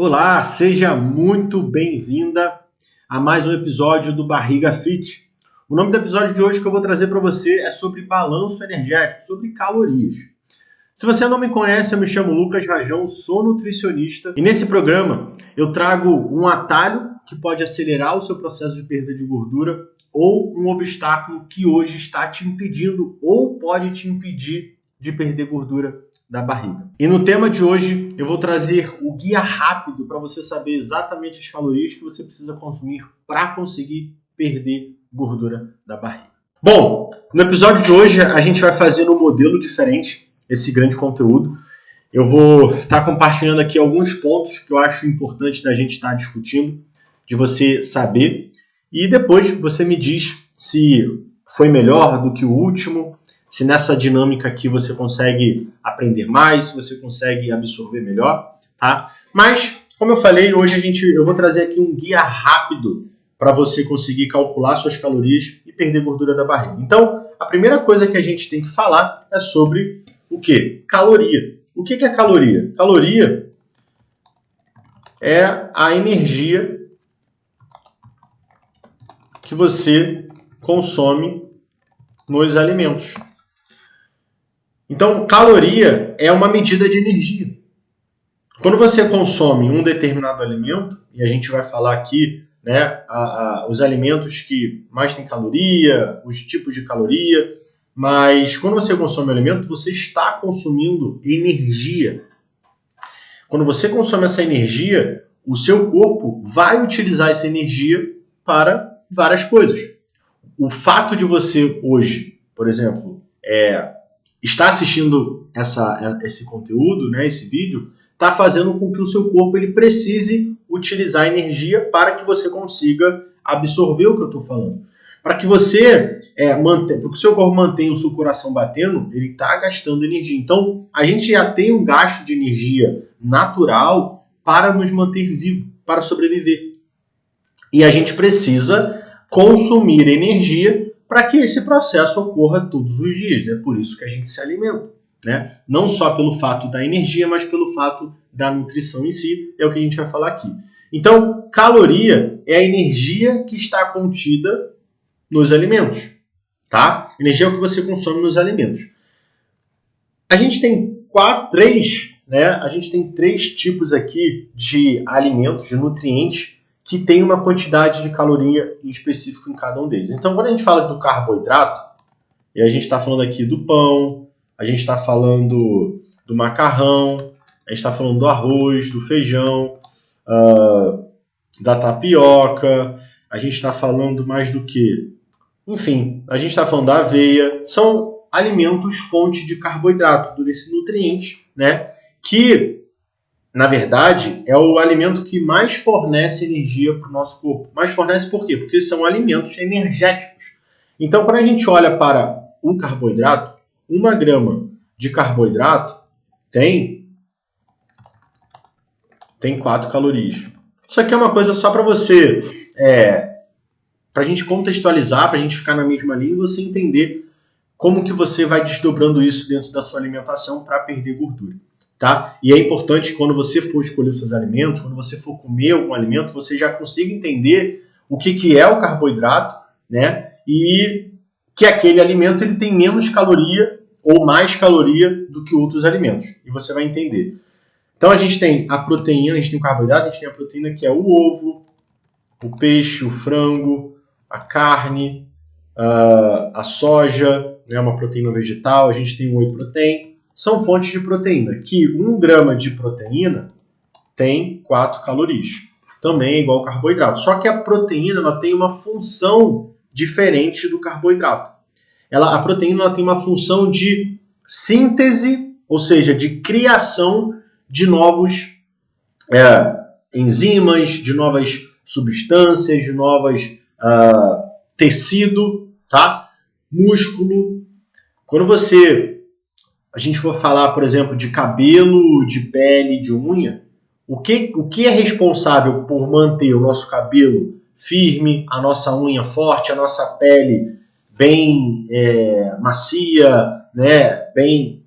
Olá, seja muito bem-vinda a mais um episódio do Barriga Fit. O nome do episódio de hoje que eu vou trazer para você é sobre balanço energético, sobre calorias. Se você não me conhece, eu me chamo Lucas Rajão, sou nutricionista e nesse programa eu trago um atalho que pode acelerar o seu processo de perda de gordura ou um obstáculo que hoje está te impedindo ou pode te impedir de perder gordura da barriga. E no tema de hoje eu vou trazer o guia rápido para você saber exatamente as calorias que você precisa consumir para conseguir perder gordura da barriga. Bom, no episódio de hoje a gente vai fazer um modelo diferente, esse grande conteúdo. Eu vou estar compartilhando aqui alguns pontos que eu acho importante da gente estar discutindo, de você saber, e depois você me diz se foi melhor do que o último, se nessa dinâmica aqui você consegue aprender mais, se você consegue absorver melhor, tá? Mas, como eu falei, hoje eu vou trazer aqui um guia rápido para você conseguir calcular suas calorias e perder gordura da barriga. Então, a primeira coisa que a gente tem que falar é sobre o quê? Caloria. O que é caloria? Caloria é a energia que você consome nos alimentos. Então, caloria é uma medida de energia. Quando você consome um determinado alimento, e a gente vai falar aqui, né, os alimentos que mais têm caloria, os tipos de caloria, mas quando você consome alimento, você está consumindo energia. Quando você consome essa energia, o seu corpo vai utilizar essa energia para várias coisas. O fato de você hoje, por exemplo, estar assistindo esse conteúdo, né, esse vídeo, está fazendo com que o seu corpo ele precise utilizar energia para que você consiga absorver o que eu estou falando. Para que você para que o seu corpo mantenha o seu coração batendo, ele está gastando energia. Então, a gente já tem um gasto de energia natural para nos manter vivo, para sobreviver. E a gente precisa consumir energia para que esse processo ocorra todos os dias. É por isso que a gente se alimenta, né? Não só pelo fato da energia, mas pelo fato da nutrição em si, é o que a gente vai falar aqui. Então, caloria é a energia que está contida nos alimentos, tá? Energia é o que você consome nos alimentos. A gente tem três tipos aqui de alimentos, de nutrientes, que tem uma quantidade de caloria em específico em cada um deles. Então, quando a gente fala do carboidrato, e a gente está falando aqui do pão, a gente está falando do macarrão, a gente está falando do arroz, do feijão, da tapioca, a gente está falando mais do que? Enfim, a gente está falando da aveia. São alimentos fonte de carboidrato, desse nutriente, né? Que, na verdade, é o alimento que mais fornece energia para o nosso corpo. Mais fornece por quê? Porque são alimentos energéticos. Então, quando a gente olha para um carboidrato, 1 grama de carboidrato tem 4 calorias. Isso aqui é uma coisa só para você, para a gente contextualizar, para a gente ficar na mesma linha e você entender como que você vai desdobrando isso dentro da sua alimentação para perder gordura. Tá? E é importante que quando você for escolher os seus alimentos, quando você for comer algum alimento, você já consiga entender o que é o carboidrato, né? E que aquele alimento ele tem menos caloria ou mais caloria do que outros alimentos. E você vai entender. Então a gente tem a proteína, a gente tem o carboidrato, a gente tem a proteína que é o ovo, o peixe, o frango, a carne, a soja, né, uma proteína vegetal, a gente tem o whey protein. São fontes de proteína, que 1 grama de proteína tem 4 calorias. Também é igual ao carboidrato. Só que a proteína ela tem uma função diferente do carboidrato. A proteína ela tem uma função de síntese, ou seja, de criação de novos enzimas, de novas substâncias, de novos tecido, tá? Músculo. Quando a gente for falar, por exemplo, de cabelo, de pele, de unha, o que é responsável por manter o nosso cabelo firme, a nossa unha forte, a nossa pele bem macia, né, bem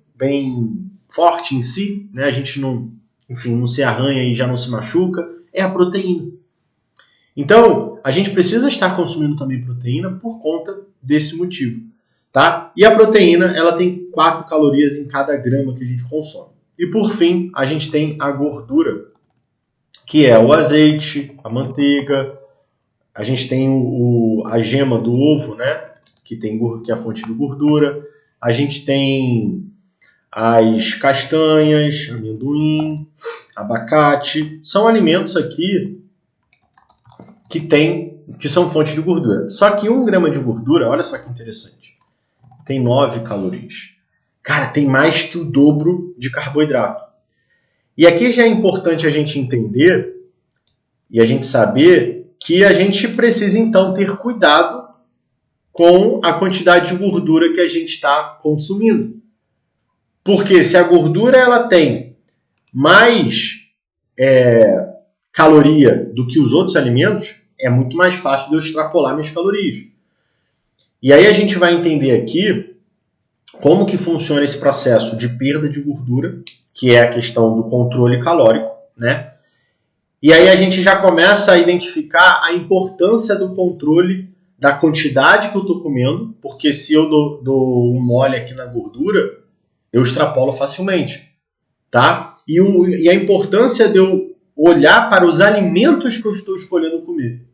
forte em si, né? A gente não enfim, não se arranha e já não se machuca, é a proteína. Então, a gente precisa estar consumindo também proteína por conta desse motivo, tá? E a proteína, ela tem 4 calorias em cada grama que a gente consome. E por fim, a gente tem a gordura, que é o azeite, a manteiga, a gente tem a gema do ovo, né? Que é a fonte de gordura. A gente tem as castanhas, amendoim, abacate. São alimentos aqui que são fonte de gordura. Só que 1 grama de gordura, olha só que interessante, tem 9 calorias. Cara, tem mais que o dobro de carboidrato. E aqui já é importante a gente entender e a gente saber que a gente precisa, então, ter cuidado com a quantidade de gordura que a gente está consumindo. Porque se a gordura ela tem mais caloria do que os outros alimentos, é muito mais fácil de eu extrapolar minhas calorias. E aí a gente vai entender aqui como que funciona esse processo de perda de gordura, que é a questão do controle calórico, né? E aí a gente já começa a identificar a importância do controle da quantidade que eu estou comendo, porque se eu dou um mole aqui na gordura, eu extrapolo facilmente, tá? E a importância de eu olhar para os alimentos que eu estou escolhendo comer.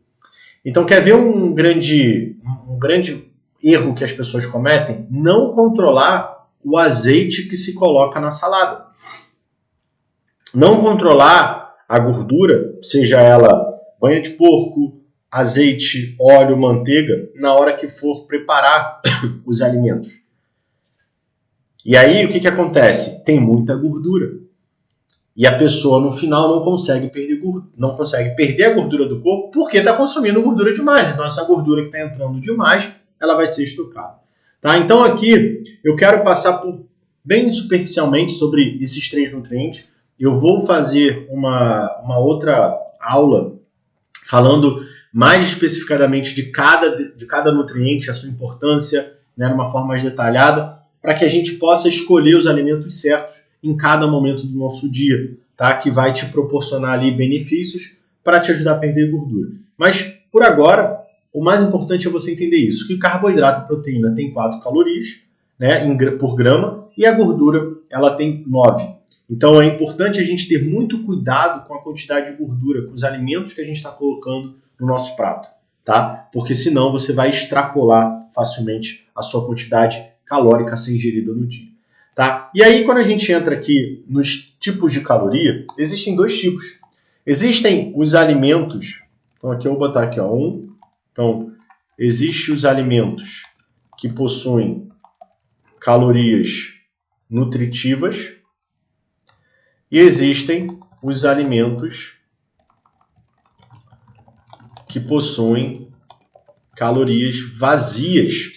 Então, quer ver um grande erro que as pessoas cometem? Não controlar o azeite que se coloca na salada. Não controlar a gordura, seja ela banha de porco, azeite, óleo, manteiga, na hora que for preparar os alimentos. E aí, o que acontece? Tem muita gordura. E a pessoa, no final, não consegue perder a gordura do corpo porque está consumindo gordura demais. Então, essa gordura que está entrando demais, ela vai ser estocada. Tá? Então, aqui, eu quero passar bem superficialmente sobre esses 3 nutrientes. Eu vou fazer uma outra aula falando mais especificadamente de cada nutriente, a sua importância, né, de uma forma mais detalhada, para que a gente possa escolher os alimentos certos em cada momento do nosso dia, tá? Que vai te proporcionar ali benefícios para te ajudar a perder gordura. Mas, por agora, o mais importante é você entender isso, que carboidrato e proteína tem 4 calorias, né, por grama, e a gordura ela tem 9. Então, é importante a gente ter muito cuidado com a quantidade de gordura, com os alimentos que a gente está colocando no nosso prato, tá? Porque senão você vai extrapolar facilmente a sua quantidade calórica a ser ingerida no dia. Tá? E aí, quando a gente entra aqui nos tipos de caloria, existem 2 tipos. Existem os alimentos, então aqui eu vou botar aqui, ó, Então, existem os alimentos que possuem calorias nutritivas e existem os alimentos que possuem calorias vazias.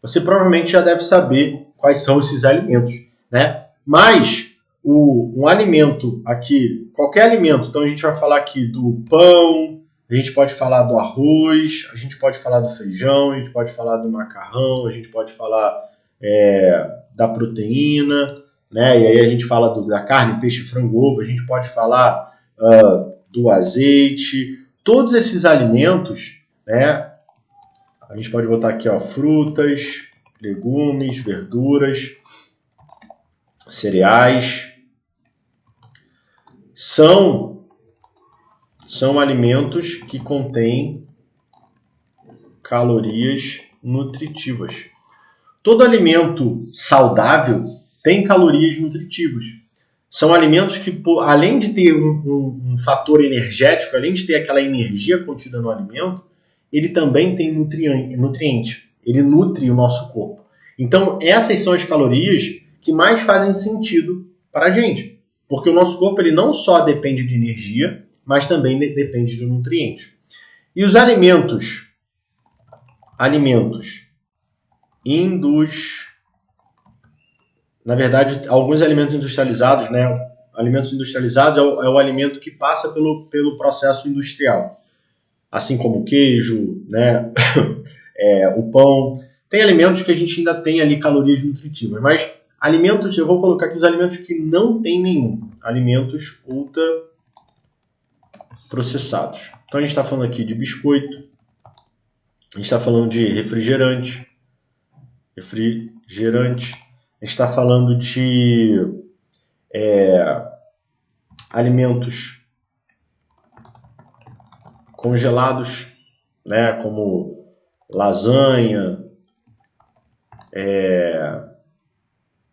Você provavelmente já deve saber quais são esses alimentos, né? Mas um alimento aqui, qualquer alimento, então a gente vai falar aqui do pão, a gente pode falar do arroz, a gente pode falar do feijão, a gente pode falar do macarrão, a gente pode falar da proteína, né? E aí a gente fala da carne, peixe, frango, ovo, a gente pode falar do azeite, todos esses alimentos, né? A gente pode botar aqui, ó, frutas, legumes, verduras, cereais, são alimentos que contêm calorias nutritivas. Todo alimento saudável tem calorias nutritivas. São alimentos que, além de ter um fator energético, além de ter aquela energia contida no alimento, ele também tem nutriente. Ele nutre o nosso corpo. Então, essas são as calorias que mais fazem sentido para a gente. Porque o nosso corpo ele não só depende de energia, mas também depende de nutrientes. E os alimentos na verdade, alguns alimentos industrializados, né? Alimentos industrializados é o alimento que passa pelo processo industrial. Assim como o queijo, né? O pão. Tem alimentos que a gente ainda tem ali calorias nutritivas, mas Alimentos, eu vou colocar aqui os alimentos que não tem nenhum. Alimentos ultraprocessados. Então a gente está falando aqui de biscoito, a gente está falando de refrigerante, a gente está falando de alimentos congelados, né, como lasanha,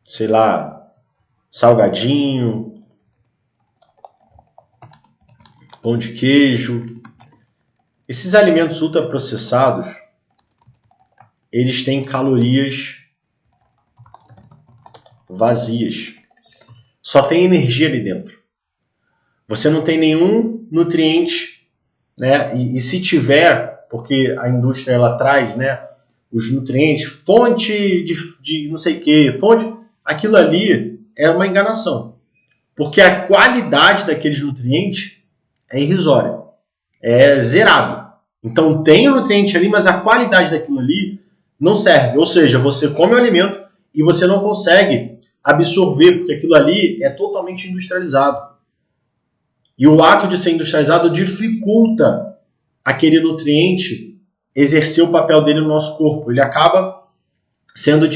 sei lá, salgadinho, pão de queijo. Esses alimentos ultraprocessados, eles têm calorias vazias. Só tem energia ali dentro. Você não tem nenhum nutriente, né? E se tiver, porque a indústria ela traz, né, os nutrientes, fonte de não sei o que, aquilo ali é uma enganação. Porque a qualidade daqueles nutrientes é irrisória. É zerado. Então tem o nutriente ali, mas a qualidade daquilo ali não serve. Ou seja, você come o alimento e você não consegue absorver, porque aquilo ali é totalmente industrializado. E o ato de ser industrializado dificulta aquele nutriente exercer o papel dele no nosso corpo. Ele acaba sendo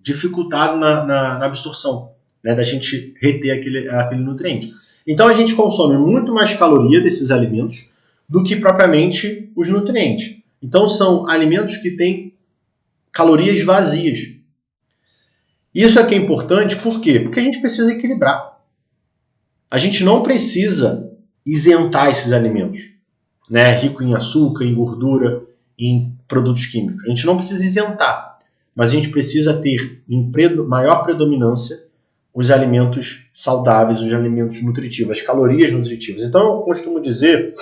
dificultado na absorção, né, da gente reter aquele nutriente. Então a gente consome muito mais caloria desses alimentos do que propriamente os nutrientes. Então são alimentos que têm calorias vazias. Isso aqui é importante, por quê? Porque a gente precisa equilibrar. A gente não precisa isentar esses alimentos, né, rico em açúcar, em gordura, em produtos químicos. A gente não precisa isentar, mas a gente precisa ter em maior predominância os alimentos saudáveis, os alimentos nutritivos, as calorias nutritivas. Então eu costumo dizer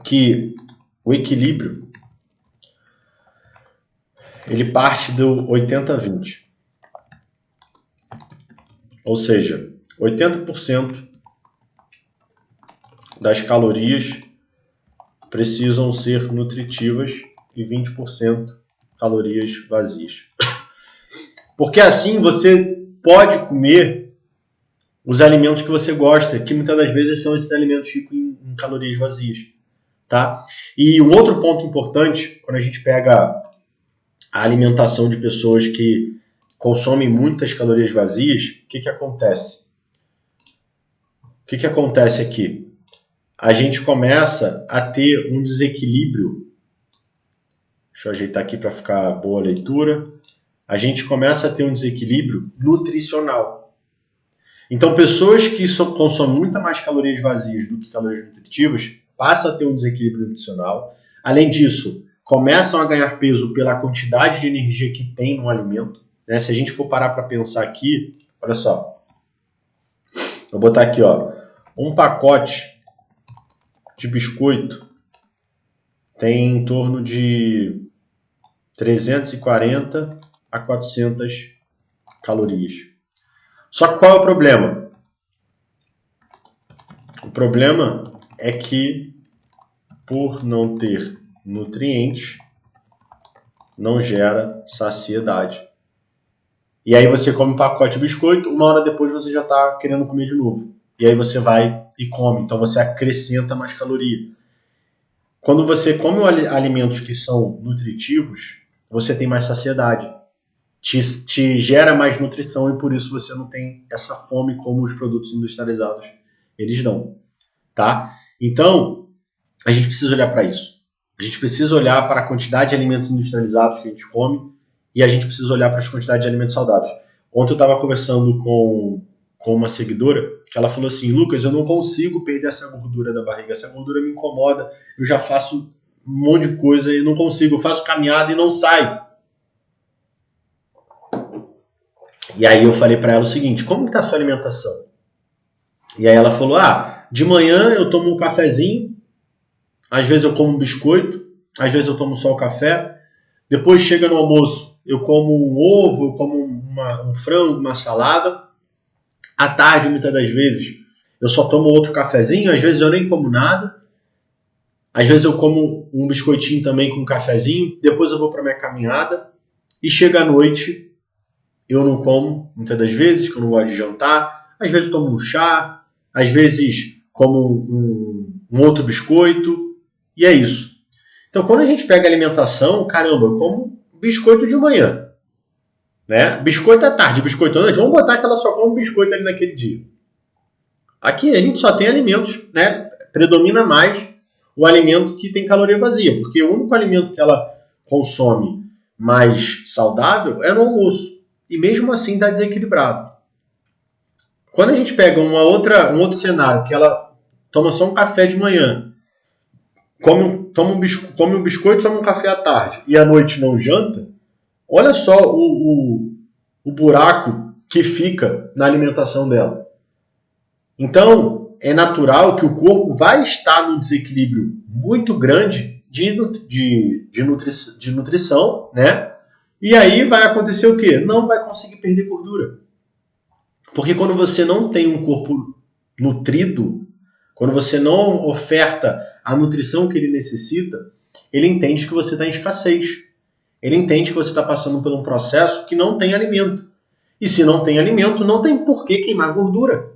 que o equilíbrio ele parte do 80-20. Ou seja, 80% das calorias precisam ser nutritivas e 20% calorias vazias. Porque assim você pode comer os alimentos que você gosta, que muitas das vezes são esses alimentos ricos em calorias vazias. Tá? E um outro ponto importante, quando a gente pega a alimentação de pessoas que consomem muitas calorias vazias, o que acontece? O que acontece aqui? A gente começa a ter um desequilíbrio. Deixa eu ajeitar aqui para ficar boa a leitura. A gente começa a ter um desequilíbrio nutricional. Então, pessoas que consomem muita mais calorias vazias do que calorias nutritivas passam a ter um desequilíbrio nutricional. Além disso, começam a ganhar peso pela quantidade de energia que tem no alimento. Né? Se a gente for parar para pensar aqui, olha só. Vou botar aqui, ó, um pacote de biscoito tem em torno de 340 a 400 calorias. Só que qual é o problema? O problema é que, por não ter nutrientes, não gera saciedade. E aí você come um pacote de biscoito, uma hora depois você já está querendo comer de novo. E aí você vai e come. Então você acrescenta mais caloria. Quando você come alimentos que são nutritivos, você tem mais saciedade. Te gera mais nutrição e por isso você não tem essa fome como os produtos industrializados eles dão. Tá? Então, a gente precisa olhar para isso. A gente precisa olhar para a quantidade de alimentos industrializados que a gente come e a gente precisa olhar para as quantidades de alimentos saudáveis. Ontem eu estava conversando com uma seguidora que ela falou assim: Lucas, eu não consigo perder essa gordura da barriga, essa gordura me incomoda, eu já faço um monte de coisa e não consigo, eu faço caminhada e não sai. E aí eu falei para ela o seguinte: como está a sua alimentação? E aí ela falou: de manhã eu tomo um cafezinho, às vezes eu como um biscoito, às vezes eu tomo só o café, depois chega no almoço, eu como um ovo, eu como um frango, uma salada, à tarde muitas das vezes eu só tomo outro cafezinho, às vezes eu nem como nada, às vezes eu como um biscoitinho também com um cafezinho, depois eu vou para minha caminhada e chega à noite eu não como, muitas das vezes, que eu não gosto de jantar. Às vezes tomo um chá, às vezes como um outro biscoito, e é isso. Então, quando a gente pega a alimentação, caramba, eu como biscoito de manhã, né? Biscoito à tarde, biscoito à noite. Vamos botar que ela só come biscoito ali naquele dia. Aqui a gente só tem alimentos, né? Predomina mais o alimento que tem caloria vazia, porque o único alimento que ela consome mais saudável é no almoço. E mesmo assim está desequilibrado. Quando a gente pega um outro cenário, que ela toma só um café de manhã, come um biscoito, toma um café à tarde, e à noite não janta, olha só o buraco que fica na alimentação dela. Então, é natural que o corpo vai estar num desequilíbrio muito grande de nutrição, né? E aí vai acontecer o quê? Não vai conseguir perder gordura. Porque quando você não tem um corpo nutrido, quando você não oferta a nutrição que ele necessita, ele entende que você está em escassez. Ele entende que você está passando por um processo que não tem alimento. E se não tem alimento, não tem por que queimar gordura.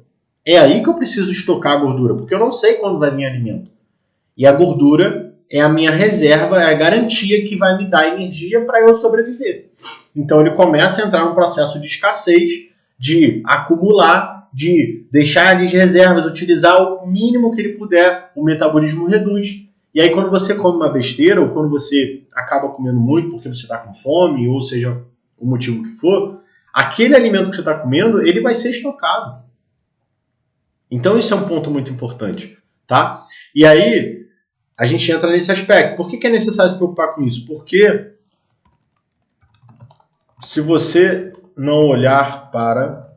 É aí que eu preciso estocar a gordura, porque eu não sei quando vai vir alimento. E a gordura é a minha reserva, é a garantia que vai me dar energia para eu sobreviver. Então ele começa a entrar num processo de escassez, de acumular, de deixar as reservas, utilizar o mínimo que ele puder, o metabolismo reduz. E aí quando você come uma besteira, ou quando você acaba comendo muito porque você está com fome, ou seja, o motivo que for, aquele alimento que você está comendo, ele vai ser estocado. Então isso é um ponto muito importante, tá? E aí a gente entra nesse aspecto. Por que é necessário se preocupar com isso? Porque se você não olhar para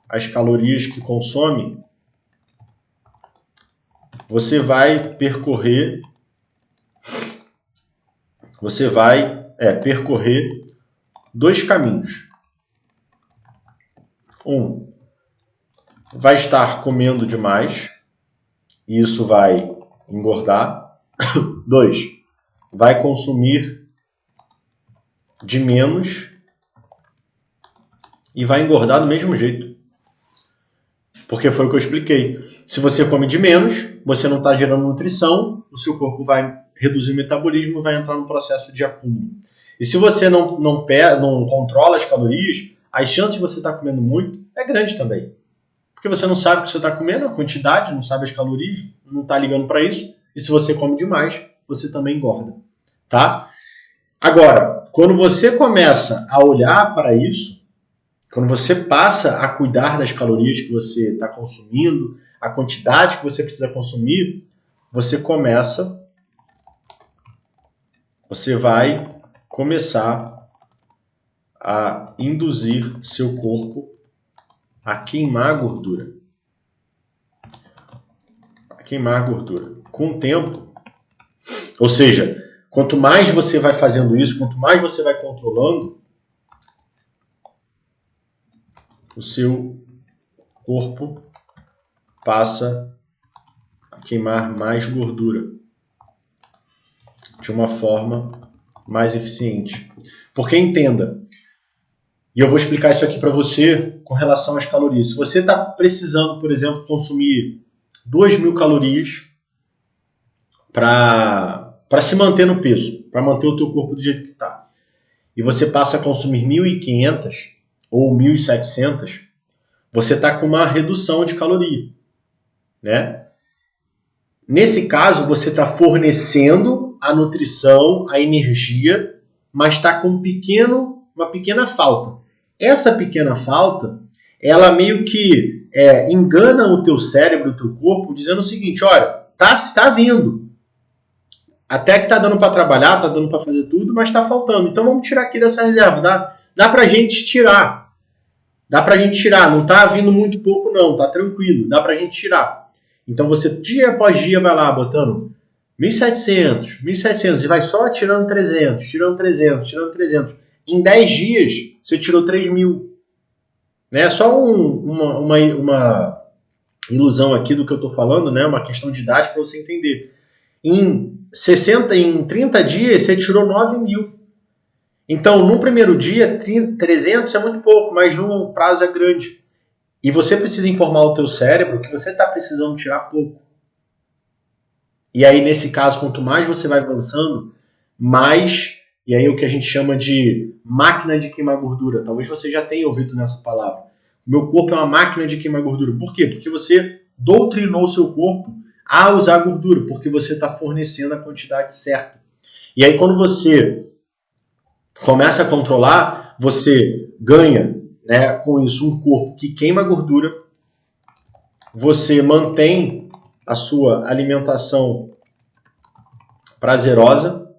as calorias que consome, você vai percorrer dois caminhos. Um, vai estar comendo demais, e isso vai engordar. 2, vai consumir de menos e vai engordar do mesmo jeito. Porque foi o que eu expliquei. Se você come de menos, você não está gerando nutrição, o seu corpo vai reduzir o metabolismo e vai entrar num processo de acúmulo. E se você não controla as calorias, as chances de você estar comendo muito é grande também. Porque você não sabe o que você está comendo, a quantidade, não sabe as calorias, não está ligando para isso. E se você come demais, você também engorda. Tá? Agora, quando você começa a olhar para isso, quando você passa a cuidar das calorias que você está consumindo, a quantidade que você precisa consumir, você vai começar a induzir seu corpo a queimar gordura. Com o tempo. Ou seja, quanto mais você vai fazendo isso, quanto mais você vai controlando, o seu corpo passa a queimar mais gordura de uma forma mais eficiente. Porque entenda, e eu vou explicar isso aqui para você com relação às calorias. Se você está precisando, por exemplo, consumir 2.000 calorias para se manter no peso, para manter o teu corpo do jeito que está, e você passa a consumir 1.500 ou 1.700, você está com uma redução de caloria, né? Nesse caso, você está fornecendo a nutrição, a energia, mas está com uma pequena falta. Essa pequena falta, ela meio que engana o teu cérebro, o teu corpo, dizendo o seguinte: olha, tá vindo. Até que tá dando para trabalhar, tá dando para fazer tudo, mas tá faltando. Então vamos tirar aqui dessa reserva. Dá pra gente tirar. Não tá vindo muito pouco não, tá tranquilo. Dá pra gente tirar. Então você dia após dia vai lá botando 1.700 e vai só tirando 300. Em 10 dias você tirou 3.000. Né? Só uma ilusão aqui do que eu estou falando, né? Uma questão didática para você entender. Em 30 dias você tirou 9.000. Então, no primeiro dia, 300 é muito pouco, mas no prazo é grande. E você precisa informar o teu cérebro que você está precisando tirar pouco. E aí, nesse caso, quanto mais você vai avançando, mais... E aí o que a gente chama de máquina de queimar gordura. Talvez você já tenha ouvido nessa palavra. Meu corpo é uma máquina de queimar gordura. Por quê? Porque você doutrinou o seu corpo a usar gordura, porque você está fornecendo a quantidade certa. E aí quando você começa a controlar, você ganha, né, com isso um corpo que queima gordura, você mantém a sua alimentação prazerosa,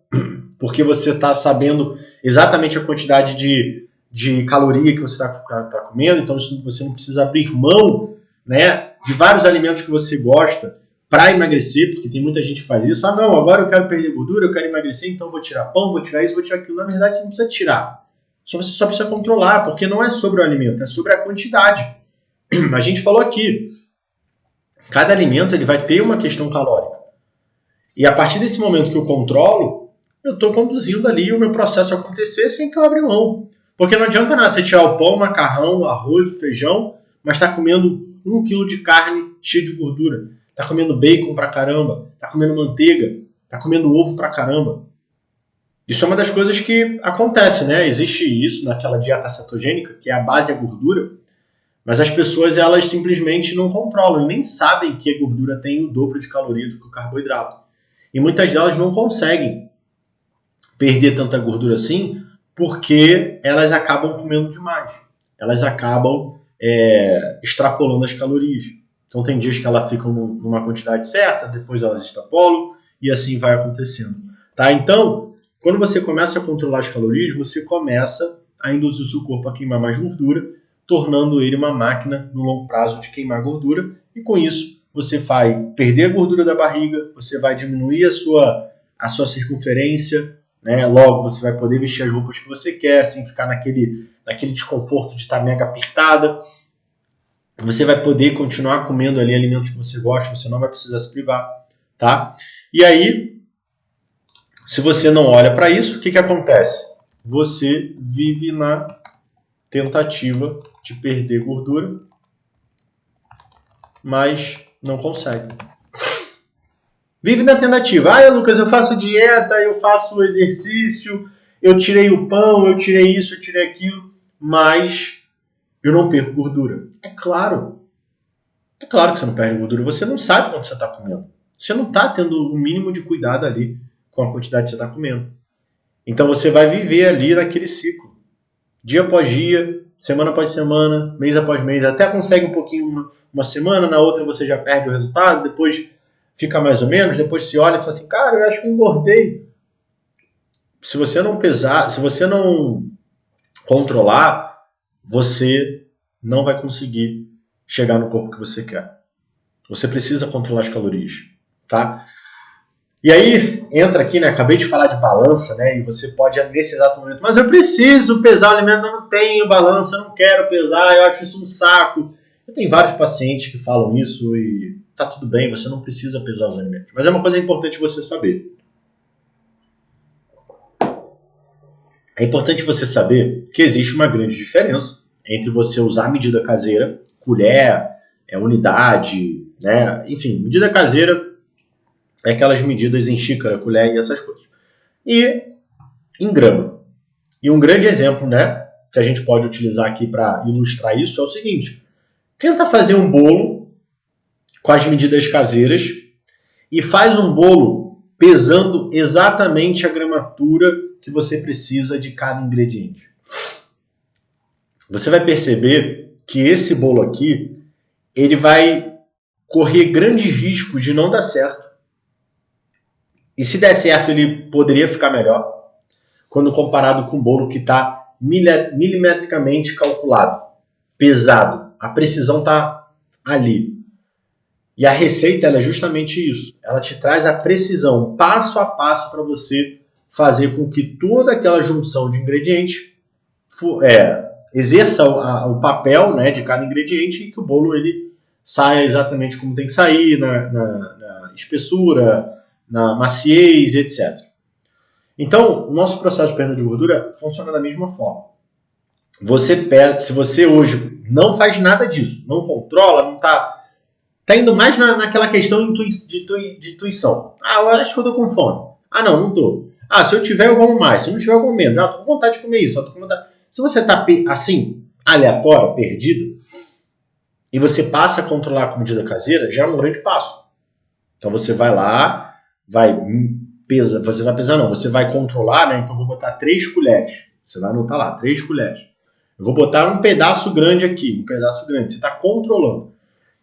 porque você está sabendo exatamente a quantidade de caloria que você está comendo, então você não precisa abrir mão, né, de vários alimentos que você gosta para emagrecer, porque tem muita gente que faz isso. Ah, não, agora eu quero perder gordura, eu quero emagrecer, então vou tirar pão, vou tirar isso, vou tirar aquilo. Na verdade, você não precisa tirar. Você só precisa controlar, porque não é sobre o alimento, é sobre a quantidade. A gente falou aqui, cada alimento ele vai ter uma questão calórica. E a partir desse momento que eu controlo, eu estou conduzindo ali o meu processo a acontecer sem que eu abra mão. Porque não adianta nada você tirar o pão, o macarrão, o arroz, o feijão, mas está comendo 1 quilo de carne cheia de gordura. Está comendo bacon pra caramba, está comendo manteiga, está comendo ovo pra caramba. Isso é uma das coisas que acontece, né? Existe isso naquela dieta cetogênica, que é a base é gordura, mas as pessoas elas simplesmente não controlam e nem sabem que a gordura tem o dobro de calorias do que o carboidrato. E muitas delas não conseguem perder tanta gordura assim porque elas acabam comendo demais. Elas acabam extrapolando as calorias. Então tem dias que elas ficam numa quantidade certa, depois elas extrapolam e assim vai acontecendo. Tá? Então, quando você começa a controlar as calorias, você começa a induzir o seu corpo a queimar mais gordura, tornando ele uma máquina no longo prazo de queimar gordura, e com isso você vai perder a gordura da barriga, você vai diminuir a sua circunferência, né? Logo você vai poder vestir as roupas que você quer, sem ficar naquele desconforto de estar mega apertada. Você vai poder continuar comendo ali alimentos que você gosta, você não vai precisar se privar, tá? E aí, se você não olha para isso, o que acontece? Você vive na tentativa de perder gordura, mas não consegue. Vive na tentativa. Ah, Lucas, eu faço dieta, eu faço exercício, eu tirei o pão, eu tirei isso, eu tirei aquilo, mas eu não perco gordura. É claro que você não perde gordura. Você não sabe quanto você está comendo. Você não está tendo o mínimo de cuidado ali com a quantidade que você está comendo. Então você vai viver ali naquele ciclo. Dia após dia, semana após semana, mês após mês. Até consegue um pouquinho uma semana, na outra você já perde o resultado, depois fica mais ou menos, depois se olha e fala assim, cara, eu acho que eu engordei. Se você não pesar, se você não controlar, você não vai conseguir chegar no corpo que você quer. Você precisa controlar as calorias, tá? E aí, entra aqui, né? Acabei de falar de balança, né? E você pode, nesse exato momento, mas eu preciso pesar o alimento, eu não tenho balança, eu não quero pesar, eu acho isso um saco. Eu tenho vários pacientes que falam isso e tá tudo bem, você não precisa pesar os alimentos. Mas é uma coisa importante você saber. É importante você saber que existe uma grande diferença entre você usar a medida caseira, colher, unidade, né? Enfim, medida caseira é aquelas medidas em xícara, colher e essas coisas. E em grama. E um grande exemplo, né, que a gente pode utilizar aqui para ilustrar isso é o seguinte. Tenta fazer um bolo com as medidas caseiras e faz um bolo pesando exatamente a gramatura que você precisa de cada ingrediente. Você vai perceber que esse bolo aqui, ele vai correr grandes riscos de não dar certo. E se der certo, ele poderia ficar melhor quando comparado com o bolo que está milimetricamente calculado, pesado. A precisão está ali. E a receita ela é justamente isso. Ela te traz a precisão, passo a passo, para você fazer com que toda aquela junção de ingredientes exerça o papel, né, de cada ingrediente e que o bolo ele saia exatamente como tem que sair, na espessura, na maciez, etc. Então, o nosso processo de perda de gordura funciona da mesma forma. Se você hoje não faz nada disso, não controla, não está indo mais naquela questão de intuição. Eu acho que eu tô com fome. Não tô. Se eu tiver, eu como mais. Se eu não tiver, eu como menos. Tô com vontade de comer isso. Tô com vontade... Se você tá assim, aleatório, perdido, e você passa a controlar a comida caseira, já é um grande passo. Então você vai lá, você vai controlar, né? Então eu vou botar 3 colheres. Você vai anotar lá, 3 colheres. Eu vou botar um pedaço grande aqui, um pedaço grande. Você está controlando.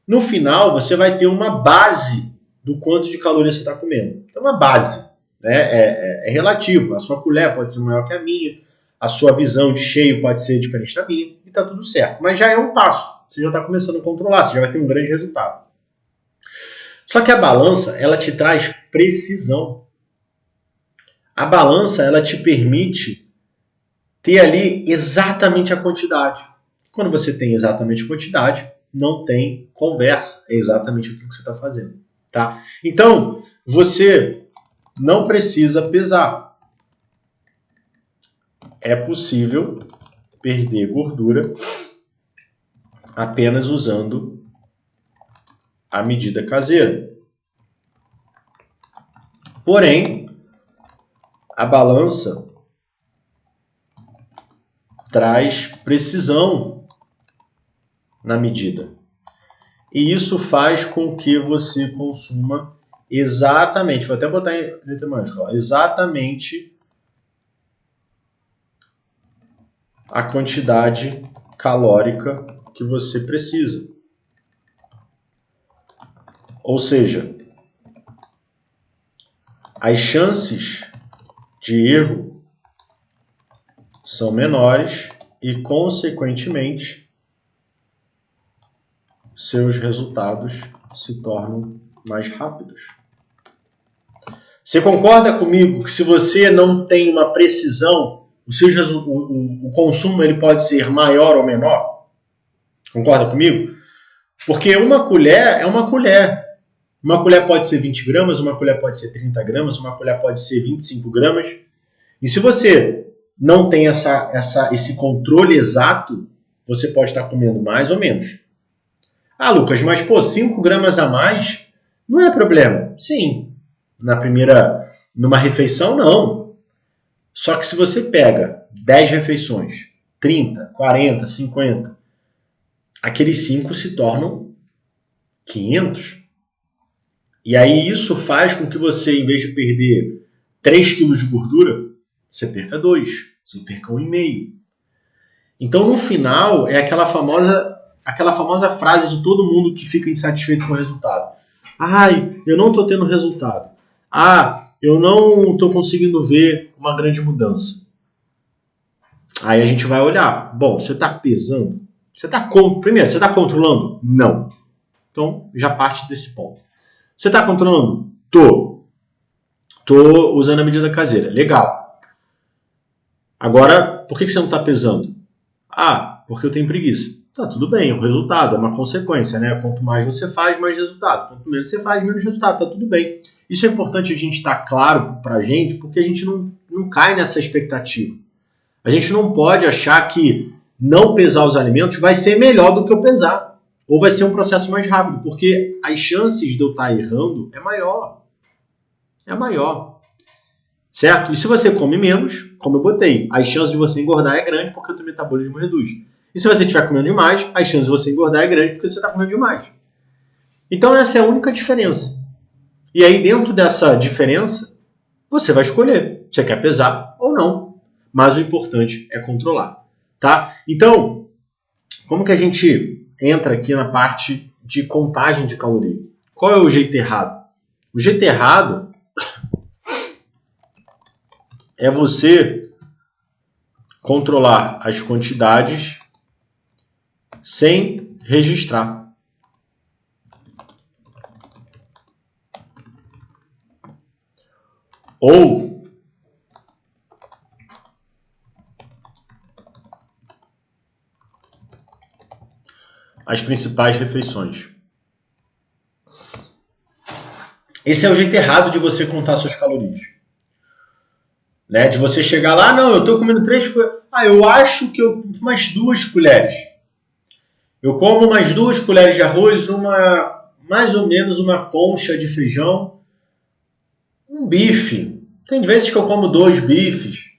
No final, você vai ter uma base do quanto de calorias você está comendo. É uma base, né? É relativo. A sua colher pode ser maior que a minha, a sua visão de cheio pode ser diferente da minha, e está tudo certo. Mas já é um passo. Você já está começando a controlar, você já vai ter um grande resultado. Só que a balança, ela te traz precisão. A balança, ela te permite ter ali exatamente a quantidade. Quando você tem exatamente a quantidade, não tem conversa. É exatamente aquilo que você está fazendo. Tá? Então, você não precisa pesar. É possível perder gordura apenas usando a medida caseira. Porém, a balança traz precisão na medida. E isso faz com que você consuma exatamente, vou até botar em letra maiúscula, exatamente a quantidade calórica que você precisa. Ou seja, as chances de erro são menores e, consequentemente, seus resultados se tornam mais rápidos. Você concorda comigo que se você não tem uma precisão, o consumo ele pode ser maior ou menor? Concorda comigo? Porque uma colher é uma colher. Uma colher pode ser 20 gramas, uma colher pode ser 30 gramas, uma colher pode ser 25 gramas. E se você não tem esse controle exato, você pode estar comendo mais ou menos. Lucas, mas 5 gramas a mais não é problema. Sim, numa refeição não. Só que se você pega 10 refeições, 30, 40, 50, aqueles 5 se tornam 500. E aí isso faz com que você, em vez de perder 3 quilos de gordura, você perca 2, você perca 1,5. Então, no final, é aquela famosa frase de todo mundo que fica insatisfeito com o resultado. Eu não estou tendo resultado. Eu não estou conseguindo ver uma grande mudança. Aí a gente vai olhar. Bom, você está pesando? Primeiro, você está controlando? Não. Então, já parte desse ponto. Você está controlando? Tô usando a medida caseira. Legal. Agora, por que você não está pesando? Porque eu tenho preguiça. Tá, tudo bem, é um resultado, é uma consequência, né? Quanto mais você faz, mais resultado. Quanto menos você faz, menos resultado. Tá tudo bem. Isso é importante a gente estar claro pra gente, porque a gente não cai nessa expectativa. A gente não pode achar que não pesar os alimentos vai ser melhor do que eu pesar. Ou vai ser um processo mais rápido, porque as chances de eu estar errando é maior. É maior. Certo? E se você come menos, como eu botei, as chances de você engordar é grande porque o teu metabolismo reduz. E se você estiver comendo demais, as chances de você engordar é grande porque você está comendo demais. Então essa é a única diferença. E aí dentro dessa diferença, você vai escolher se você quer pesar ou não. Mas o importante é controlar. Tá? Então, como que a gente entra aqui na parte de contagem de caloria? Qual é o jeito errado? O jeito errado é você controlar as quantidades sem registrar. Ou as principais refeições. Esse é o jeito errado de você contar suas calorias. Né? De você chegar lá, não, eu estou comendo 3 colheres. Ah, eu acho que eu umas 2 colheres. Eu como umas 2 colheres de arroz, mais ou menos uma concha de feijão, um bife. Tem vezes que eu como 2 bifes.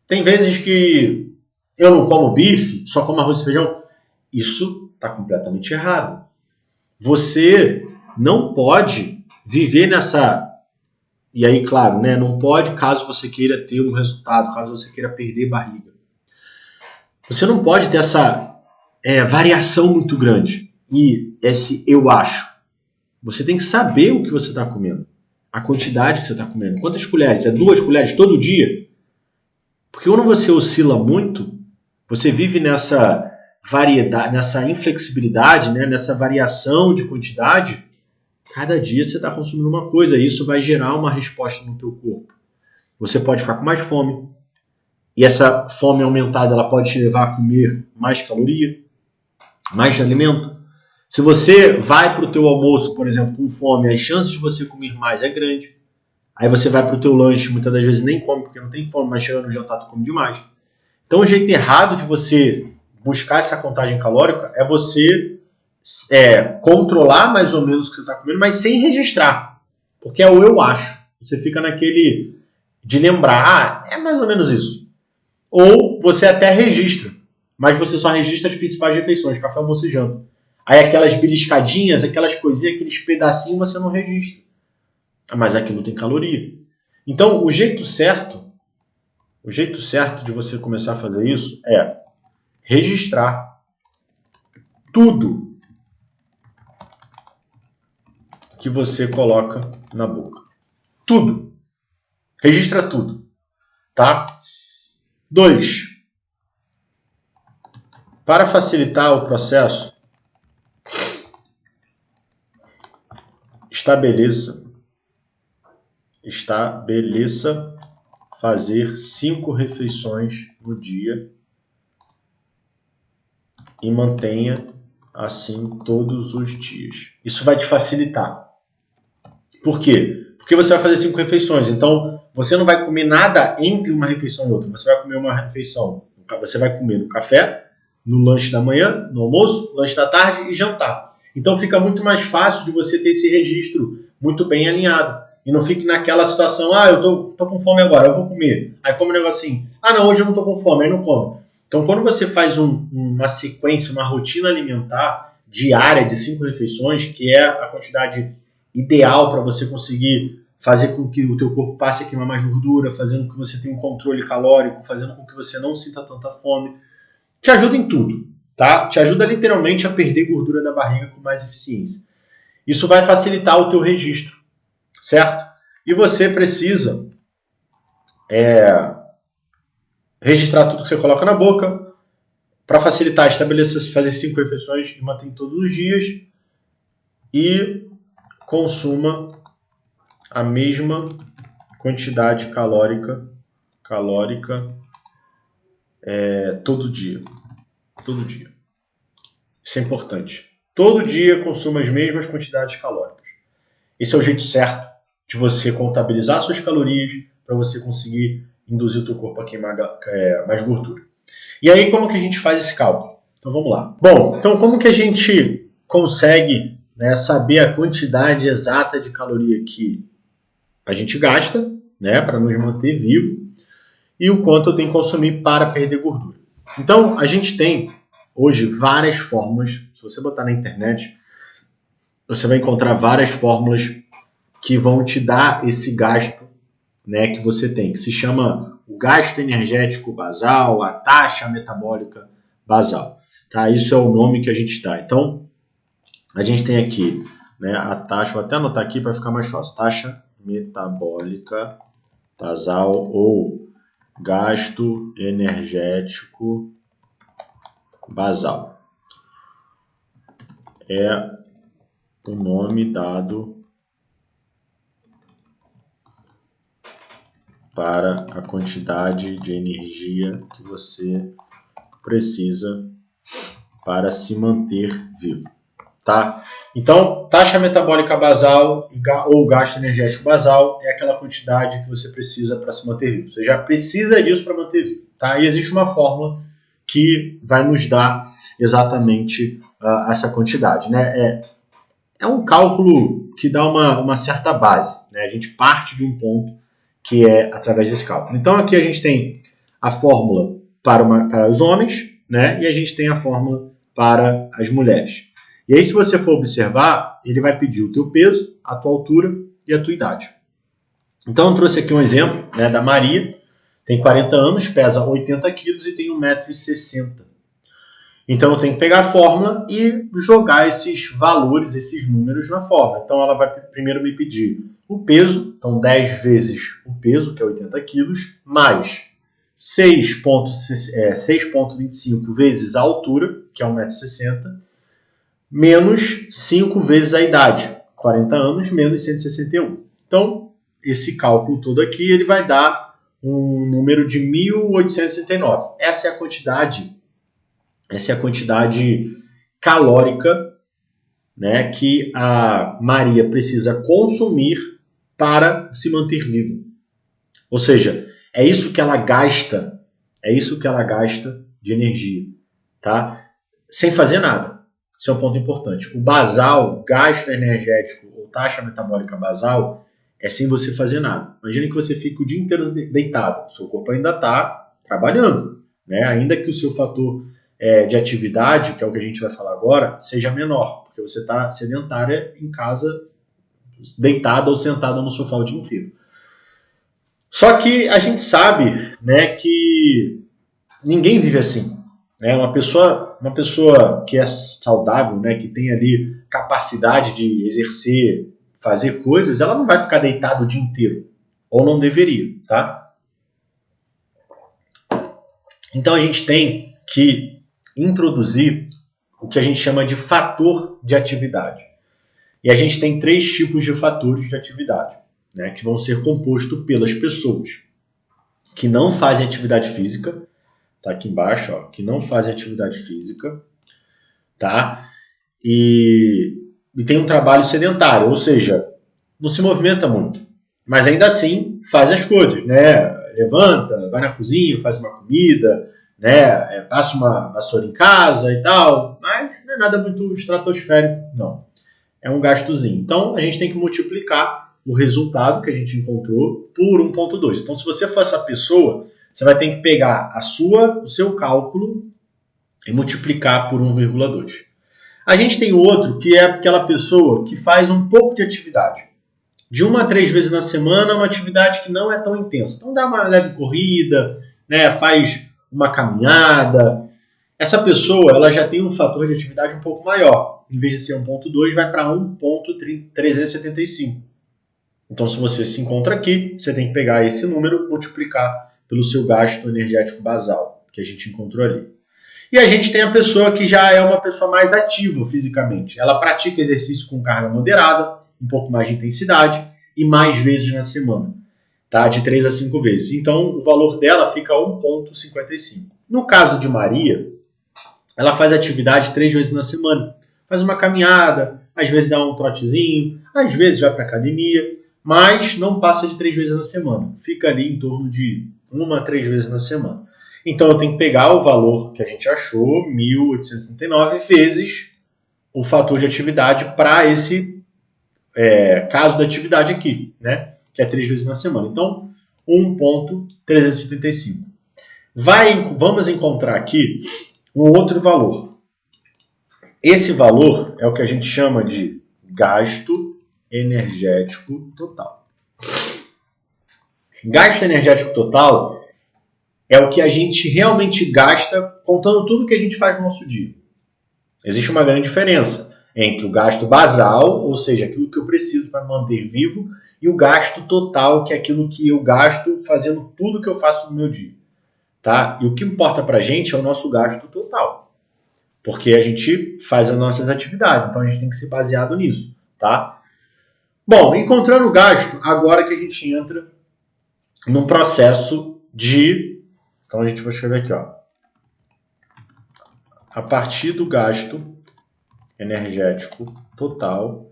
Tem vezes que eu não como bife, só como arroz e feijão. Isso está completamente errado. Você não pode viver nessa... E aí, claro, né, não pode caso você queira ter um resultado, caso você queira perder barriga. Você não pode ter essa variação muito grande. E esse eu acho. Você tem que saber o que você está comendo. A quantidade que você está comendo. Quantas colheres? É 2 colheres todo dia? Porque quando você oscila muito, você vive nessa variedade, nessa inflexibilidade, né, nessa variação de quantidade. Cada dia você está consumindo uma coisa. E isso vai gerar uma resposta no teu corpo. Você pode ficar com mais fome. E essa fome aumentada ela pode te levar a comer mais caloria, mais alimento. Se você vai para o teu almoço, por exemplo, com fome, as chances de você comer mais é grande. Aí você vai para o teu lanche, muitas das vezes nem come porque não tem fome, mas chegando no jantar tu come demais. Então o jeito errado de você buscar essa contagem calórica é você controlar mais ou menos o que você está comendo, mas sem registrar. Porque é o eu acho. Você fica naquele de lembrar, é mais ou menos isso. Ou você até registra, mas você só registra as principais refeições, café, almoço e janta. Aí aquelas beliscadinhas, aquelas coisinhas, aqueles pedacinhos você não registra. Mas aquilo tem caloria. Então, o jeito certo de você começar a fazer isso é registrar tudo que você coloca na boca. Tudo. Registra tudo. Tá? 2. Para facilitar o processo, estabeleça fazer 5 refeições no dia e mantenha assim todos os dias. Isso vai te facilitar. Por quê? Porque você vai fazer 5 refeições. Então, você não vai comer nada entre uma refeição e outra. Você vai comer uma refeição. Você vai comer no café, no lanche da manhã, no almoço, lanche da tarde e jantar. Então, fica muito mais fácil de você ter esse registro muito bem alinhado. E não fique naquela situação, eu tô com fome agora, eu vou comer. Aí come um negocinho. Não, hoje eu não tô com fome, aí não come. Então, quando você faz uma sequência, uma rotina alimentar diária de 5 refeições, que é a quantidade ideal para você conseguir fazer com que o teu corpo passe a queimar mais gordura, fazendo com que você tenha um controle calórico, fazendo com que você não sinta tanta fome, te ajuda em tudo, tá? Te ajuda literalmente a perder gordura da barriga com mais eficiência. Isso vai facilitar o teu registro, certo? E você precisa registrar tudo que você coloca na boca. Para facilitar, estabeleça fazer 5 refeições e manter todos os dias. E consuma a mesma quantidade calórica todo dia. Todo dia. Isso é importante. Todo dia consuma as mesmas quantidades calóricas. Esse é o jeito certo de você contabilizar suas calorias para você conseguir induzir o teu corpo a queimar mais gordura. E aí, como que a gente faz esse cálculo? Então, vamos lá. Bom, então como que a gente consegue saber a quantidade exata de caloria que a gente gasta, para nos manter vivo, e o quanto eu tenho que consumir para perder gordura? Então, a gente tem hoje várias fórmulas. Se você botar na internet, você vai encontrar várias fórmulas que vão te dar esse gasto que você tem, que se chama o gasto energético basal, a taxa metabólica basal. Tá? Isso é o nome que a gente dá. Então, a gente tem aqui a taxa, vou até anotar aqui para ficar mais fácil, taxa metabólica basal ou gasto energético basal. É o nome dado para a quantidade de energia que você precisa para se manter vivo. tá? Então, taxa metabólica basal ou gasto energético basal é aquela quantidade que você precisa para se manter vivo. Você já precisa disso para manter vivo, tá? E existe uma fórmula que vai nos dar exatamente essa quantidade, né? É um cálculo que dá uma certa base, né? A gente parte de um ponto que é através desse cálculo. Então, aqui a gente tem a fórmula para os homens, né? E a gente tem a fórmula para as mulheres. E aí, se você for observar, ele vai pedir o teu peso, a tua altura e a tua idade. Então, eu trouxe aqui um exemplo, né, da Maria, tem 40 anos, pesa 80 quilos e tem 1,60 m. Então, eu tenho que pegar a fórmula e jogar esses valores, esses números na fórmula. Então, ela vai primeiro me pedir o peso, então 10 vezes o peso, que é 80 quilos, mais 6,25 vezes a altura, que é 1,60 m, menos 5 vezes a idade, 40 anos, menos 161. Então, esse cálculo todo aqui, ele vai dar um número de 1.869. Essa é a quantidade calórica, né, que a Maria precisa consumir para se manter viva. Ou seja, é isso que ela gasta de energia, tá? Sem fazer nada. Isso é um ponto importante. O basal, gasto energético ou taxa metabólica basal, é sem você fazer nada. Imagina que você fica o dia inteiro deitado. O seu corpo ainda está trabalhando, né? Ainda que o seu fator de atividade, que é o que a gente vai falar agora, seja menor, porque você está sedentária em casa, deitada ou sentada no sofá o dia inteiro. Só que a gente sabe, né, que ninguém vive assim. Né? Uma pessoa que é saudável, né, que tem ali capacidade de exercer, fazer coisas, ela não vai ficar deitada o dia inteiro. Ou não deveria, tá? Então a gente tem que introduzir o que a gente chama de fator de atividade. E a gente tem 3 tipos de fatores de atividade, né, que vão ser compostos pelas pessoas que não fazem atividade física, tá aqui embaixo, ó, que não fazem atividade física, tá? E tem um trabalho sedentário, ou seja, não se movimenta muito, mas ainda assim faz as coisas, né? Levanta, vai na cozinha, faz uma comida, né? Passa uma vassoura em casa e tal, mas não é nada muito estratosférico, não. É um gastozinho. Então, a gente tem que multiplicar o resultado que a gente encontrou por 1,2. Então, se você for essa pessoa, você vai ter que pegar o seu cálculo e multiplicar por 1,2. A gente tem outro que é aquela pessoa que faz um pouco de atividade. De 1 a 3 vezes na semana, uma atividade que não é tão intensa. Então, dá uma leve corrida, né, faz uma caminhada. Essa pessoa ela já tem um fator de atividade um pouco maior. Em vez de ser 1,2, vai para 1,375. Então, se você se encontra aqui, você tem que pegar esse número e multiplicar pelo seu gasto energético basal, que a gente encontrou ali. E a gente tem a pessoa que já é uma pessoa mais ativa fisicamente. Ela pratica exercício com carga moderada, um pouco mais de intensidade e mais vezes na semana, tá? De 3 a 5 vezes. Então, o valor dela fica 1,55. No caso de Maria, ela faz atividade 3 vezes na semana. Faz uma caminhada, às vezes dá um trotezinho, às vezes vai para academia, mas não passa de 3 vezes na semana. Fica ali em torno de 1 a 3 vezes na semana. Então eu tenho que pegar o valor que a gente achou, 1.839, vezes o fator de atividade para esse caso da atividade aqui, né? Que é 3 vezes na semana. Então, 1,375. Vamos encontrar aqui um outro valor. Esse valor é o que a gente chama de gasto energético total. Gasto energético total é o que a gente realmente gasta contando tudo que a gente faz no nosso dia. Existe uma grande diferença entre o gasto basal, ou seja, aquilo que eu preciso para me manter vivo, e o gasto total, que é aquilo que eu gasto fazendo tudo que eu faço no meu dia. Tá? E o que importa para a gente é o nosso gasto total. Porque a gente faz as nossas atividades, então a gente tem que ser baseado nisso. Tá? Bom, encontrando o gasto, agora que a gente entra num processo de... Então a gente vai escrever aqui, ó. A partir do gasto energético total,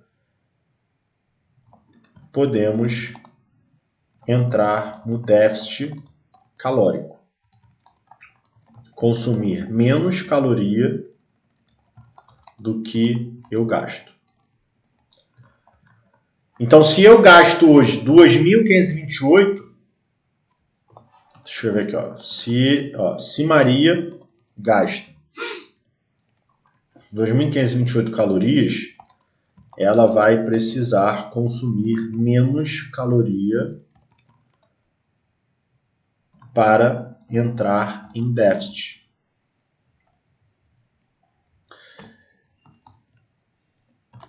podemos entrar no déficit calórico. Consumir menos caloria do que eu gasto. Então, se eu gasto hoje 2.528, deixa eu ver aqui, se Maria gasta 2.528 calorias, ela vai precisar consumir menos caloria para entrar em déficit.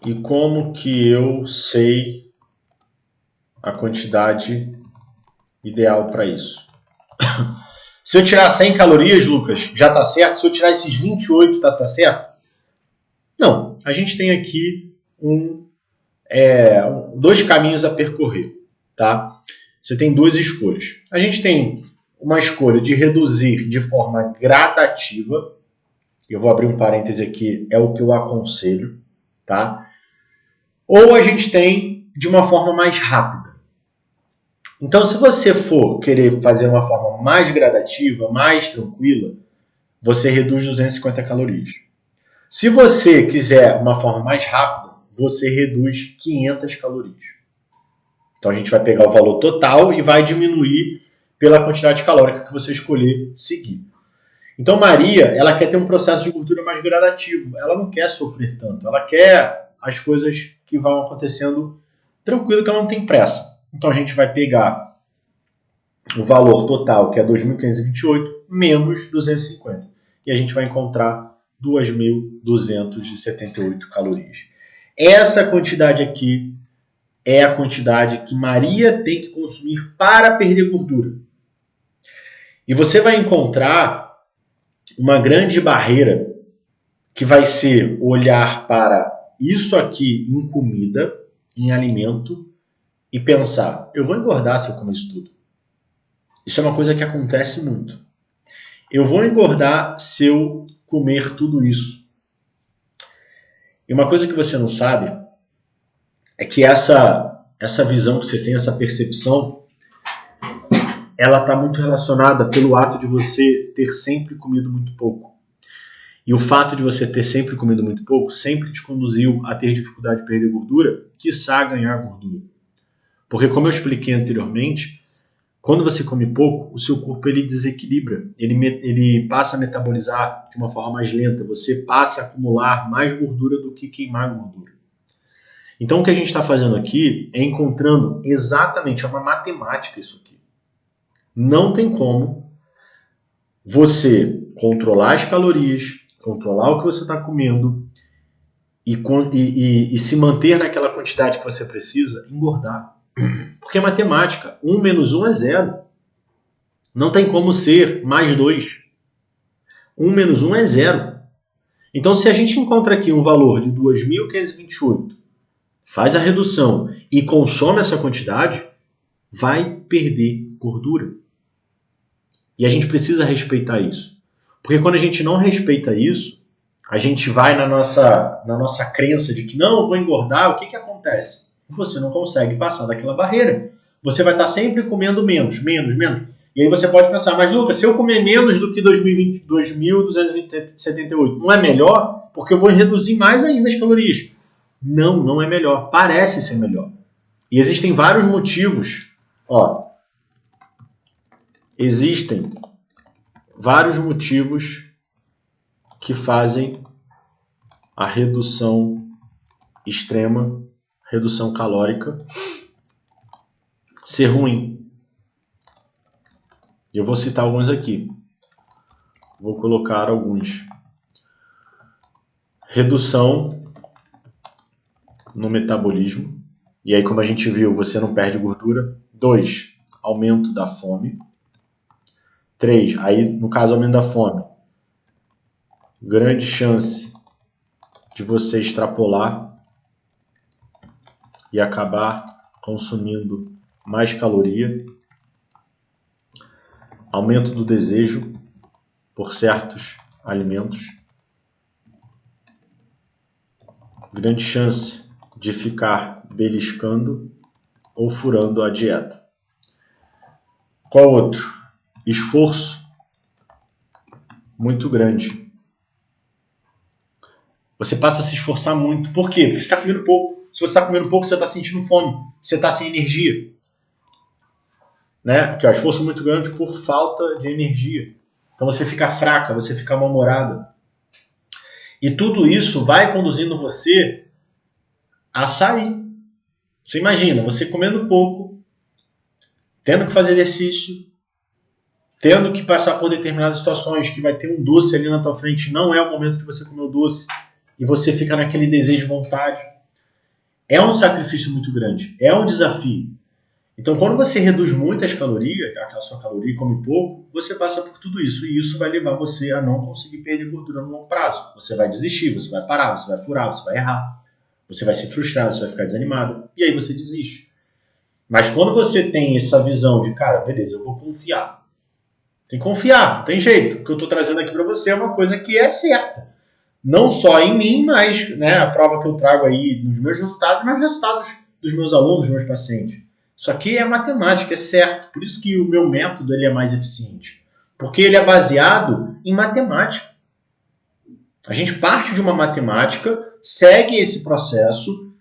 E como que eu sei a quantidade ideal para isso? Se eu tirar 100 calorias, Lucas, já está certo? Se eu tirar esses 28, tá certo? Não, a gente tem aqui dois caminhos a percorrer, tá? Você tem duas escolhas. A gente tem uma escolha de reduzir de forma gradativa. Eu vou abrir um parêntese aqui, é o que eu aconselho, tá? Ou a gente tem de uma forma mais rápida. Então, se você for querer fazer uma forma mais gradativa, mais tranquila, você reduz 250 calorias. Se você quiser uma forma mais rápida, você reduz 500 calorias. Então, a gente vai pegar o valor total e vai diminuir pela quantidade calórica que você escolher seguir. Então, Maria, ela quer ter um processo de gordura mais gradativo. Ela não quer sofrer tanto. Ela quer as coisas que vão acontecendo tranquilo, que ela não tem pressa. Então, a gente vai pegar o valor total, que é 2.528, menos 250. E a gente vai encontrar 2.278 calorias. Essa quantidade aqui é a quantidade que Maria tem que consumir para perder gordura. E você vai encontrar uma grande barreira que vai ser olhar para isso aqui em comida, em alimento, e pensar, eu vou engordar se eu comer isso tudo. Isso é uma coisa que acontece muito. Eu vou engordar se eu comer tudo isso. E uma coisa que você não sabe é que essa visão que você tem, essa percepção, ela está muito relacionada pelo ato de você ter sempre comido muito pouco. E o fato de você ter sempre comido muito pouco sempre te conduziu a ter dificuldade de perder gordura, quiçá ganhar gordura. Porque, como eu expliquei anteriormente, quando você come pouco, o seu corpo ele desequilibra, ele passa a metabolizar de uma forma mais lenta, você passa a acumular mais gordura do que queimar gordura. Então, o que a gente está fazendo aqui é encontrando exatamente, é uma matemática isso aqui. Não tem como você controlar as calorias, controlar o que você está comendo e se manter naquela quantidade que você precisa, engordar. Porque é matemática. 1 menos 1 é 0. Não tem como ser mais 2. 1 menos 1 é 0. Então, se a gente encontra aqui um valor de 2.528, faz a redução e consome essa quantidade, vai perder gordura. E a gente precisa respeitar isso. Porque quando a gente não respeita isso, a gente vai na nossa crença de que não, eu vou engordar, o que acontece? Você não consegue passar daquela barreira. Você vai estar sempre comendo menos. E aí você pode pensar, mas Lucas, se eu comer menos do que 2.278, não é melhor? Porque eu vou reduzir mais ainda as calorias. Não, não é melhor. Parece ser melhor. E existem vários motivos. Existem vários motivos que fazem a redução extrema, redução calórica, ser ruim. Eu vou citar alguns aqui. Vou colocar alguns. Redução no metabolismo. E aí, como a gente viu, você não perde gordura. 2, aumento da fome. 3, aí no caso, aumento da fome. Grande chance de você extrapolar e acabar consumindo mais caloria. Aumento do desejo por certos alimentos. grande chance de ficar beliscando ou furando a dieta. Qual outro? Esforço muito grande. Você passa a se esforçar muito. Por quê? Porque você está comendo pouco. Se você está comendo pouco, você está sentindo fome. Você está sem energia. Né? Que é um esforço muito grande por falta de energia. Então você fica fraca, você fica mal-humorada. E tudo isso vai conduzindo você a sair. Você imagina, você comendo pouco, tendo que fazer exercício, tendo que passar por determinadas situações que vai ter um doce ali na tua frente, não é o momento de você comer o doce, e você fica naquele desejo de vontade. É um sacrifício muito grande, é um desafio. Então, quando você reduz muito as calorias, aquela sua caloria e come pouco, você passa por tudo isso. E isso vai levar você a não conseguir perder gordura no longo prazo. Você vai desistir, você vai parar, você vai furar, você vai errar. Você vai se frustrar, você vai ficar desanimado. E aí você desiste. Mas quando você tem essa visão de, cara, beleza, eu vou confiar. Tem que confiar, não tem jeito. O que eu estou trazendo aqui para você é uma coisa que é certa. Não só em mim, mas né, a prova que eu trago aí nos meus resultados, mas nos resultados dos meus alunos, dos meus pacientes. Isso aqui é matemática, é certo. Por isso que o meu método ele é mais eficiente. Porque ele é baseado em matemática. A gente parte de uma matemática, segue esse processo,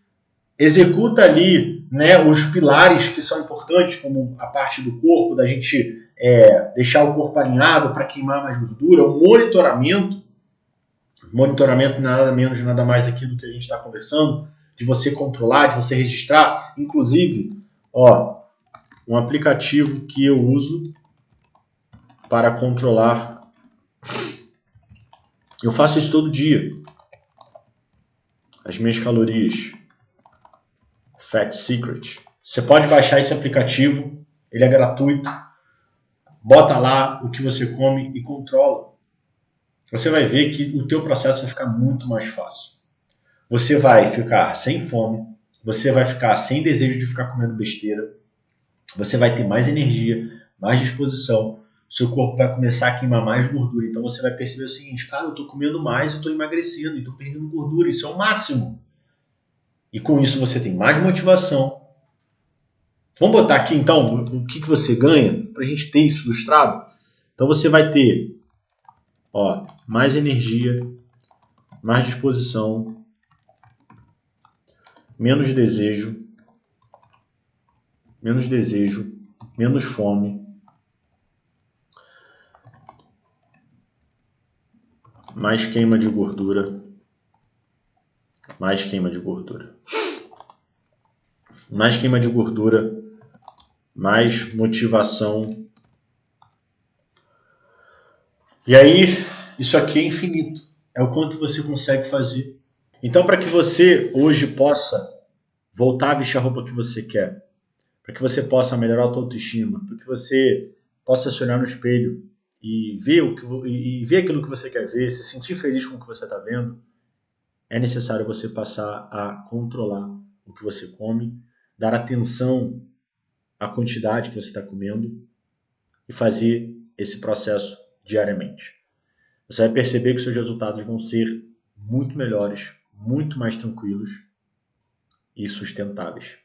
executa ali né, os pilares que são importantes, como a parte do corpo, da gente deixar o corpo alinhado para queimar mais gordura, o monitoramento nada menos, nada mais aqui do que a gente está conversando, de você controlar, de você registrar, inclusive, um aplicativo que eu uso para controlar. Eu faço isso todo dia. As minhas calorias. Fat Secret. Você pode baixar esse aplicativo, ele é gratuito. Bota lá o que você come e controla. Você vai ver que o teu processo vai ficar muito mais fácil. Você vai ficar sem fome, você vai ficar sem desejo de ficar comendo besteira, você vai ter mais energia, mais disposição, seu corpo vai começar a queimar mais gordura. Então você vai perceber o seguinte, cara, eu estou comendo mais, eu estou emagrecendo, estou perdendo gordura, isso é o máximo. E com isso você tem mais motivação. Vamos botar aqui então o que você ganha, para a gente ter isso ilustrado. Então você vai ter mais energia, mais disposição, menos desejo, menos fome, mais queima de gordura, mais motivação. E aí, isso aqui é infinito. É o quanto você consegue fazer. Então, para que você hoje possa voltar a vestir a roupa que você quer, para que você possa melhorar a tua autoestima, para que você possa se olhar no espelho e ver aquilo que você quer ver, se sentir feliz com o que você está vendo, é necessário você passar a controlar o que você come, dar atenção à quantidade que você está comendo e fazer esse processo diariamente. Você vai perceber que seus resultados vão ser muito melhores, muito mais tranquilos e sustentáveis.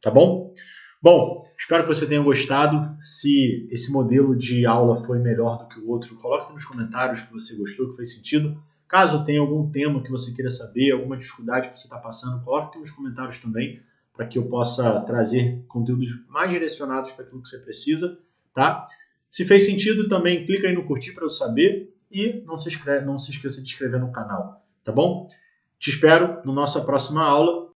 Tá bom? Bom, espero que você tenha gostado. Se esse modelo de aula foi melhor do que o outro, coloque nos comentários que você gostou, que fez sentido. Caso tenha algum tema que você queira saber, alguma dificuldade que você está passando, coloque nos comentários também, para que eu possa trazer conteúdos mais direcionados para aquilo que você precisa, tá? Se fez sentido, também clica aí no curtir para eu saber e não se esqueça de inscrever no canal, tá bom? Te espero na nossa próxima aula.